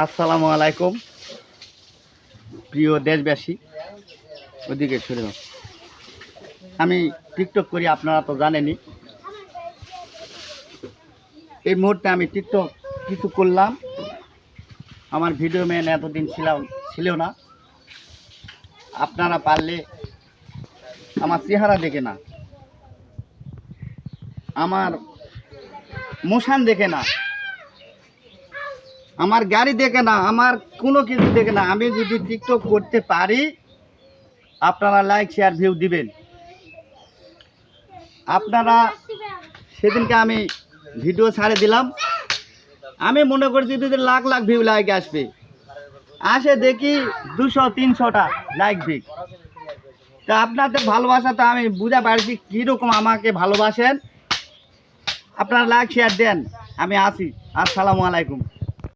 আসসালামু আলাইকুম প্রিয় দেশবাসী। ওদিকে সরে দাও। আমি টিকটক করি, আপনারা তো জানেনই। এই মুহূর্তে আমি টিকটক কিছু করলাম। আমার ভিডিও ম্যান এতদিন ছিল না। আপনারা পারলে আমার চেহারা দেখে না, আমার মোশান দেখে না, আমার গাড়ি দেখে না, আমার কোনো কিছু দেখে না। আমি যদি টিকটক করতে পারি, আপনারা লাইক শেয়ার ভিউ দিবেন। আপনারা সেদিনকে আমি ভিডিও ছাড়ে দিলাম, আমি মনে করছি যদি লাখ লাখ ভিউ লাইক আসবে, আসে দেখি 200-300টা লাইক ভিউ। তা আপনাদের ভালোবাসা তো আমি বুঝা পারছি কীরকম আমাকে ভালোবাসেন। আপনারা লাইক শেয়ার দেন। আমি আসি। আসসালামু আলাইকুম।